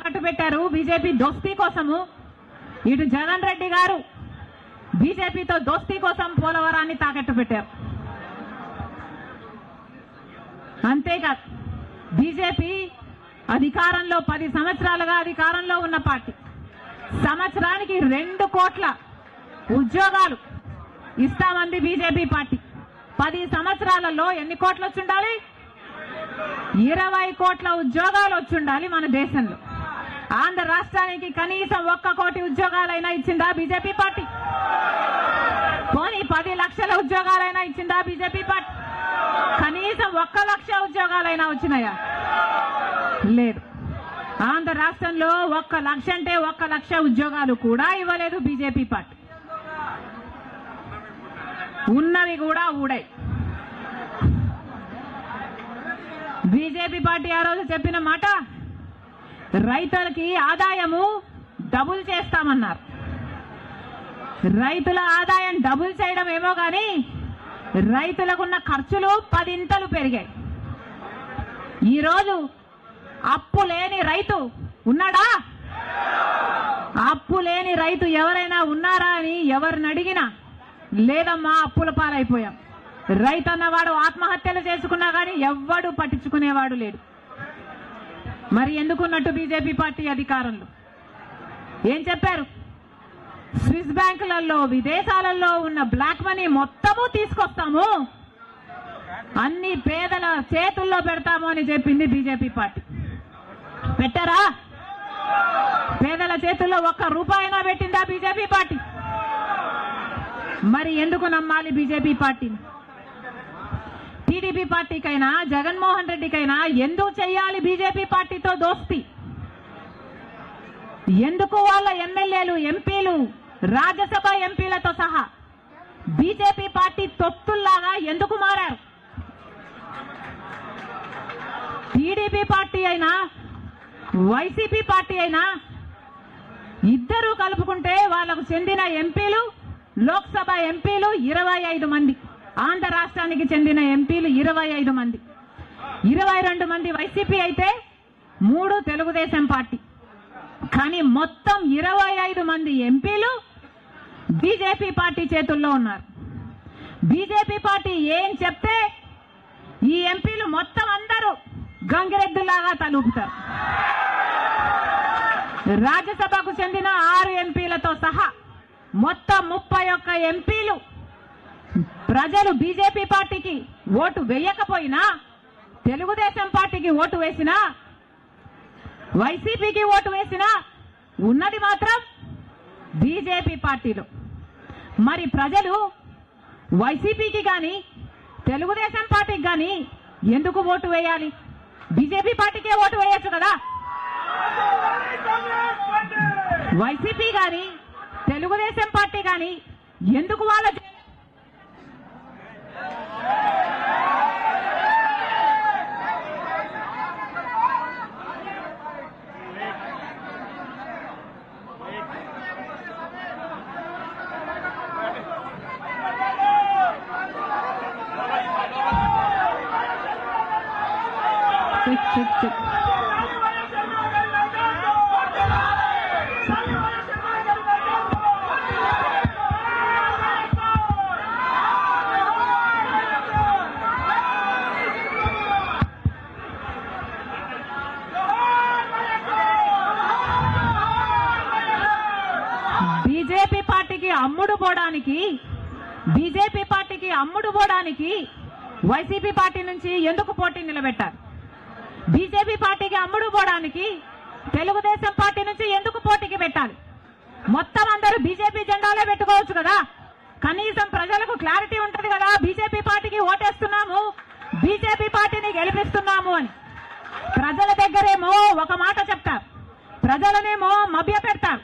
తాకట్టు పెట్టారు బీజేపీ దోస్తీ కోసము. ఇటు జగన్ రెడ్డి గారు బీజేపీతో దోస్తీ కోసం పోలవరాన్ని తాకట్టు పెట్టారు. అంతేకాదు బీజేపీ అధికారంలో 10 సంవత్సరాలుగా అధికారంలో ఉన్న పార్టీ. సంవత్సరానికి 2 కోట్ల ఉద్యోగాలు ఇస్తామంది బీజేపీ పార్టీ. 10 సంవత్సరాలలో ఎన్ని కోట్లు వచ్చి ఉండాలి? 20 కోట్ల ఉద్యోగాలు వచ్చి ఉండాలి మన దేశంలో. ఆంధ్ర రాష్ట్రానికి కనీసం 1 కోటి ఉద్యోగాలైనా ఇచ్చిందా బీజేపీ పార్టీ? పోనీ 10 లక్షల ఉద్యోగాలైనా ఇచ్చిందా బీజేపీ పార్టీ? కనీసం 1 లక్ష ఉద్యోగాలైనా వచ్చినాయా? లేదు. ఆంధ్ర రాష్ట్రంలో 1 లక్ష అంటే 1 లక్ష ఉద్యోగాలు కూడా ఇవ్వలేదు బీజేపీ పార్టీ. ఉన్నవి కూడా ఊడాయి. బీజేపీ పార్టీ ఆ రోజు చెప్పిన మాట, రైతులకి ఆదాయము డబుల్ చేస్తామన్నారు. రైతుల ఆదాయం డబుల్ చేయడం ఏమో కానీ రైతులకున్న ఖర్చులు 10 ఇంతలు పెరిగాయి. ఈరోజు అప్పు లేని రైతు ఉన్నాడా? అప్పు లేని రైతు ఎవరైనా ఉన్నారా అని ఎవరిని అడిగినా లేదమ్మా అప్పుల పాలైపోయాం. రైతు అన్నవాడు ఆత్మహత్యలు చేసుకున్నా కానీ ఎవ్వడు పట్టించుకునేవాడు లేడు. మరి ఎందుకున్నట్టు బీజేపీ పార్టీ అధికారంలో ఏం చెప్పారు? స్విస్ బ్యాంకులలో విదేశాలలో ఉన్న బ్లాక్ మనీ మొత్తము తీసుకొస్తాము, అన్ని పేదల చేతుల్లో పెడతాము అని చెప్పింది బీజేపీ పార్టీ. పెట్టారా? పేదల చేతుల్లో 1 రూపాయినా పెట్టిందా బీజేపీ పార్టీ? మరి ఎందుకు నమ్మాలి బీజేపీ పార్టీని? టీడీపీ పార్టీకైనా జగన్మోహన్ రెడ్డికైనా ఎందుకు చెయ్యాలి బీజేపీ పార్టీతో దోస్తి? ఎందుకు వాళ్ళ ఎమ్మెల్యేలు, ఎంపీలు, రాజ్యసభ ఎంపీలతో సహా బీజేపీ పార్టీ తొత్తుల్లాగా ఎందుకు మారారు? టీడీపీ పార్టీ అయినా వైసీపీ పార్టీ అయినా ఇద్దరు కలుపుకుంటే వాళ్ళకు చెందిన ఎంపీలు, లోక్సభ ఎంపీలు 25 మంది, ఆంధ్ర రాష్ట్రానికి చెందిన ఎంపీలు 25 మంది, 22 మంది వైసీపీ అయితే 3 తెలుగుదేశం పార్టీ. కానీ మొత్తం 25 మంది ఎంపీలు బీజేపీ పార్టీ చేతుల్లో ఉన్నారు. బీజేపీ పార్టీ ఏం చెప్తే ఈ ఎంపీలు మొత్తం అందరూ గంగిరెద్దులాగా తలూపుతారు. రాజ్యసభకు చెందిన 6 ఎంపీలతో సహా మొత్తం 31 ఎంపీలు ప్రజలు బీజేపీ పార్టీకి ఓటు వేయకపోయినా, తెలుగుదేశం పార్టీకి ఓటు వేసినా, వైసీపీకి ఓటు వేసినా ఉన్నది మాత్రం బీజేపీ పార్టీలో. మరి ప్రజలు వైసీపీకి కానీ తెలుగుదేశం పార్టీకి కానీ ఎందుకు ఓటు వేయాలి? బీజేపీ పార్టీకే ఓటు వేయచ్చు కదా. వైసీపీ కానీ తెలుగుదేశం పార్టీ కానీ ఎందుకు వాళ్ళ బీజేపీ పార్టీకి అమ్ముడు పోవడానికి వైసీపీ పార్టీ నుంచి ఎందుకు పోటీ నిలబెట్టారు? బీజేపీ పార్టీకి అమ్ముడు పోవడానికి తెలుగుదేశం పార్టీ నుంచి ఎందుకు పోటీకి పెట్టాలి? మొత్తం అందరూ బీజేపీ జెండాలే పెట్టుకోవచ్చు కదా. కనీసం ప్రజలకు క్లారిటీ ఉంటది కదా, బీజేపీ పార్టీకి ఓటేస్తున్నాము, బీజేపీ పార్టీని గెలిపిస్తున్నాము అని. ప్రజల దగ్గరేమో ఒక మాట చెప్తారు, ప్రజలనేమో మభ్య పెడతారు,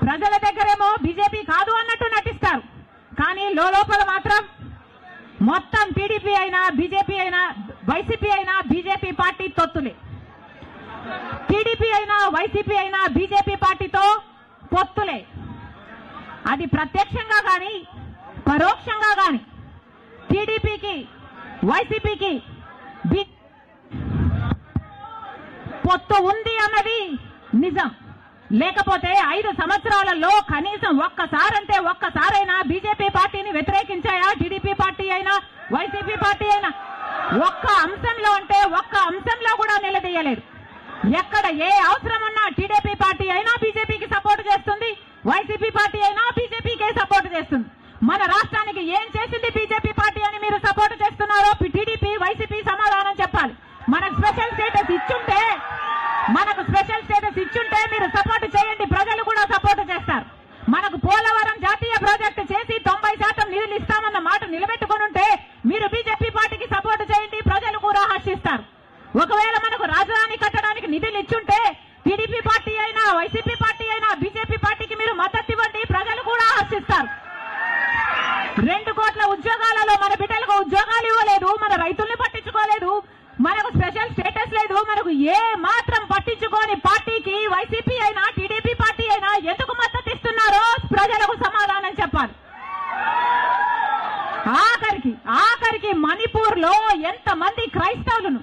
ప్రజల దగ్గరేమో బీజేపీ కాదు అన్నట్టు నటిస్తారు. కానీ లోపల మాత్రం మొత్తం టీడీపీ అయినా బీజేపీ అయినా వైసీపీ అయినా బీజేపీ పార్టీ తొత్తులే. టీడీపీ అయినా వైసీపీ అయినా బీజేపీ పార్టీతో పొత్తులే. అది ప్రత్యక్షంగా కానీ పరోక్షంగా కానీ టీడీపీకి వైసీపీకి పొత్తు ఉంది అన్నది నిజం. లేకపోతే 5 సంవత్సరాలలో కనీసం ఒక్కసారైనా బీజేపీ పార్టీని వ్యతిరేకించాయా? టీడీపీ పార్టీ అయినా వైసీపీ పార్టీ అయినా ఒక్క అంశంలో కూడా నిలదీయలేదు. ఎక్కడ ఏ అవసరం ఉన్నా టీడీపీ పార్టీ అయినా బీజేపీకి సపోర్ట్ చేస్తుంది, వైసీపీ పార్టీ అయినా బీజేపీకే సపోర్ట్ చేస్తుంది. మన రాష్ట్రానికి ఏం చేసింది బీజేపీ పార్టీ అని మీరు సపోర్ట్ చేస్తున్నారో టీడీపీ వైసీపీ సమాధానం చెప్పాలి. మనకు స్పెషల్ స్టేటస్ ఇచ్చుంటే మీరు సపోర్ట్ చేయండి, ప్రజలు కూడా సపోర్ట్ చేస్తారు. మనకు పోలవరం జాతీయ ప్రాజెక్టు చేసి 90% నిధులు ఇస్తామన్న మాట నిలబెట్టుకుని ఉంటే మీరు బీజేపీ పార్టీకి సపోర్ట్ చేయండి, ప్రజలు కూడా హర్షిస్తారు. ఒకవేళ మనకు రాజధాని కట్టడానికి నిధులు ఇచ్చుంటే టీడీపీ పార్టీ అయినా వైసీపీ పార్టీ అయినా బీజేపీ పార్టీకి మీరు మద్దతు ఇవ్వండి, ప్రజలు కూడా హర్షిస్తారు. 2 కోట్ల ఉద్యోగాలలో మన బిడ్డలకు ఉద్యోగాలు ఇవ్వలేదు, మన రైతుల్ని పట్టించుకోలేదు, మనకు స్పెషల్ స్టేటస్ లేదు. మనకు ఏ మాత్రం పట్టించుకోని పార్టీకి వైసీపీ అయినా టీడీపీ పార్టీ అయినా ఎందుకు మద్దతు ఇస్తున్నారో ప్రజలకు సమాధానం చెప్పాలి. ఆఖరికి మణిపూర్ లో ఎంతమంది క్రైస్తవులను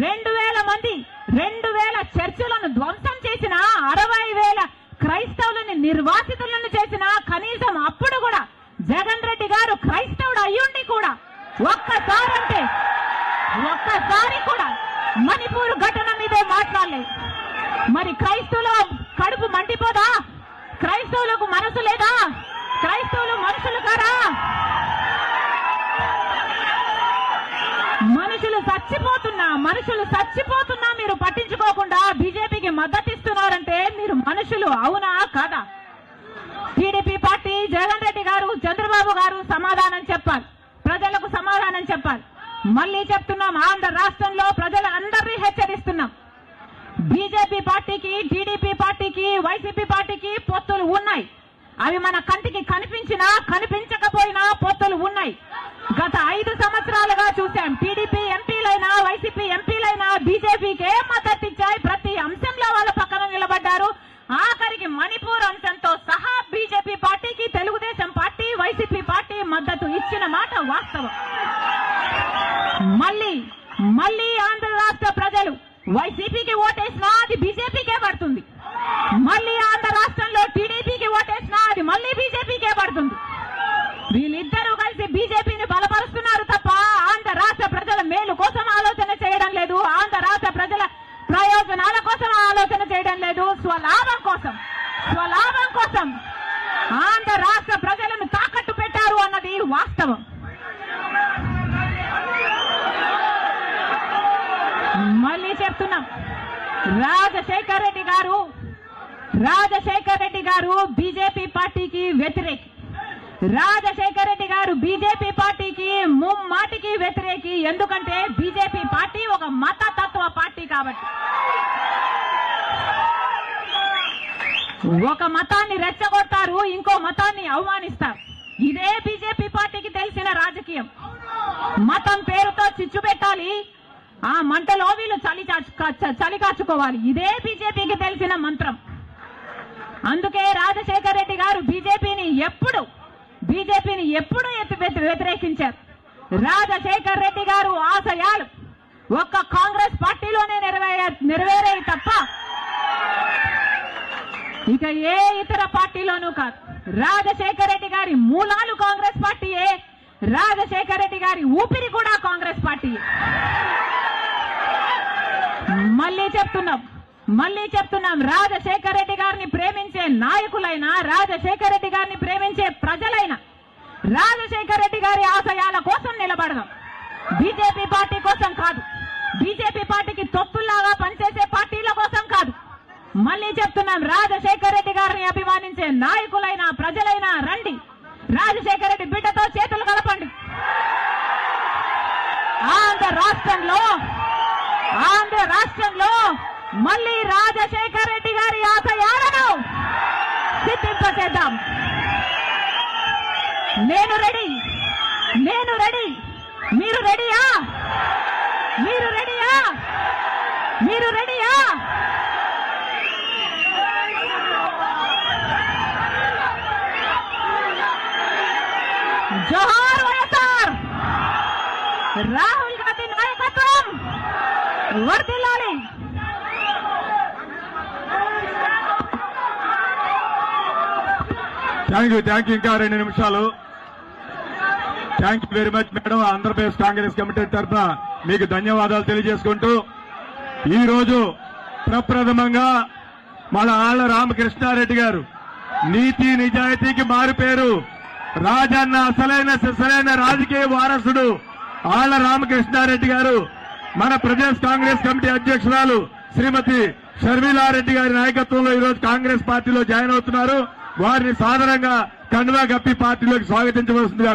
2,000 చర్చిలను ధ్వంసం చేసిన, 60,000 క్రైస్తవులని నిర్వాసితులను చేసిన, కనీసం అప్పుడు కూడా జగన్ రెడ్డి గారు క్రైస్తవుడు అయ్యుండి కూడా ఒక్కసారి కూడా మణిపూర్ ఘటన మీదే మాట్లాడలేదు. మరి క్రైస్తవుల కడుపు మండిపోదా? క్రైస్తవులకు మనసు లేదా? క్రైస్తవులు మనుషులు కారా? మనుషులు చచ్చిపోతున్నా మీరు పట్టించుకోకుండా బీజేపీకి మద్దతు ఇస్తున్నారంటే మీరు మనుషులు అవునా కాదా? టీడీపీ పార్టీ, జగన్ రెడ్డి గారు, చంద్రబాబు గారు సమాధానం చెప్పాలి, ప్రజలకు సమాధానం చెప్పాలి. మళ్ళీ చెప్తున్నాం, ఆంధ్ర రాష్ట్రంలో ప్రజలందరినీ హెచ్చరిస్తున్నాం. బీజేపీ పార్టీకి, టీడీపీ పార్టీకి, వైసీపీ పార్టీకి పొత్తులు ఉన్నాయి. అవి మన కంటికి కనిపించినా కనిపించకపోయినా పొత్తులు ఉన్నాయి. గత 5 సంవత్సరాలుగా చూశాం. టీడీపీ ఎంపీలైనా వైసీపీ ఎంపీలైనా బీజేపీకే మద్దతు ఇచ్చాయి. ప్రతి అంశంలో వాళ్ళ పక్కన నిలబడ్డారు. ఆఖరికి మణిపూర్ అంశంతో సహా బీజేపీ పార్టీకి తెలుగుదేశం పార్టీ, వైసీపీ పార్టీ మద్దతు ఇచ్చిన మాట వాస్తవం. మళ్ళీ ఆంధ్ర రాష్ట్ర ప్రజలు వైసీపీకి ఓటేసినా అది బీజేపీకే పడుతుంది. మళ్ళీ ఆంధ్ర రాష్ట్రంలో టీడీపీకి ఓటేసినా అది మళ్ళీ బీజేపీకే పడుతుంది. వీళ్ళిద్దరూ కలిసి బీజేపీని బలపరుస్తున్నారు తప్ప ఆంధ్ర రాష్ట్ర ప్రజల మేలు కోసం ఆలోచన చేయడం లేదు, ఆంధ్ర రాష్ట్ర ప్రజల ప్రయోజనాల కోసం ఆలోచన చేయడం లేదు. స్వలాభం కోసం ఆంధ్ర రాష్ట్ర ప్రజలను తాకట్టు పెట్టారు అన్నది వాస్తవం. మళ్ళీ చెప్తున్నాం, రాజశేఖర్ రెడ్డి గారు బీజేపీ పార్టీకి వ్యతిరేకి. రాజశేఖర్ రెడ్డి గారు బీజేపీ పార్టీకి ముమ్మాటికి వ్యతిరేకి. ఎందుకంటే బీజేపీ పార్టీ ఒక మతతత్వ పార్టీ కాబట్టి. ఒక మతాన్ని రెచ్చగొడతారు, ఇంకో మతాన్ని అవమానిస్తారు. ఇదే బీజేపీ పార్టీకి తెలిసిన రాజకీయం. మతం పేరుతో చిచ్చు పెట్టాలి, ఆ మంటలో వీళ్ళు చలి కాచుకోవాలి. ఇదే బీజేపీకి తెలిసిన మంత్రం. అందుకే రాజశేఖర్ రెడ్డి గారు బీజేపీని ఎప్పుడు వ్యతిరేకించారు. రాజశేఖర్ రెడ్డి గారు ఆశయాలు ఒక్క కాంగ్రెస్ పార్టీలోనే నెరవేరాయి తప్ప ఇక ఏ ఇతర పార్టీలోనూ కాదు. రాజశేఖర్ రెడ్డి గారి మూలాలు కాంగ్రెస్ పార్టీయే, రాజశేఖర్ రెడ్డి గారి ఊపిరి కూడా కాంగ్రెస్ పార్టీయే. మళ్ళీ చెప్తున్నాం, రాజశేఖర్ రెడ్డి గారిని ప్రేమించే నాయకులైనా, రాజశేఖర్ రెడ్డి గారిని ప్రేమించే ప్రజలైనా రాజశేఖర్ రెడ్డి గారి ఆశయాల కోసం నిలబడదాం, బీజేపీ పార్టీ కోసం కాదు, బీజేపీ పార్టీకి తొత్తుల్లాగా పనిచేసే పార్టీల కోసం కాదు. మళ్ళీ చెప్తున్నాం, రాజశేఖర్ రెడ్డి గారిని అభిమానించే నాయకులైనా ప్రజలైనా రండి, రాజశేఖర్ రెడ్డి బిడ్డతో చేతులు కలపండి. ఆంధ్ర రాష్ట్రంలో మళ్ళీ రాజశేఖర్ రెడ్డి గారి ఆశయాలను సిద్ధింపచేద్దాం. నేను రెడీ. మీరు రెడీయా? జోహార్ వైఎస్ఆర్. రాహుల్ గాంధీ నాయకత్వం వర్ధిల్లాలి. థ్యాంక్ యూ ఇంకా 2 నిమిషాలు. Thank you very much madam. Andhra Pradesh Congress committee తరఫున మీకు ధన్యవాదాలు తెలియజేసుకుంటూ ఈ రోజు ప్రప్రథమంగా మన ఆళ్ల రామకృష్ణారెడ్డి గారు నీతి నిజాయితీకి మారుపేరు, రాజన్న అసలైన రాజకీయ వారసుడు ఆళ్ల రామకృష్ణారెడ్డి గారు మన ప్రదేశ్ కాంగ్రెస్ కమిటీ అధ్యక్షురాలు శ్రీమతి షర్మిలారెడ్డి గారి నాయకత్వంలో ఈరోజు కాంగ్రెస్ పార్టీలో జాయిన్ అవుతున్నారు. వారిని సాదరంగా కండువా కప్పి పార్టీలోకి స్వాగతించవలసిందిగా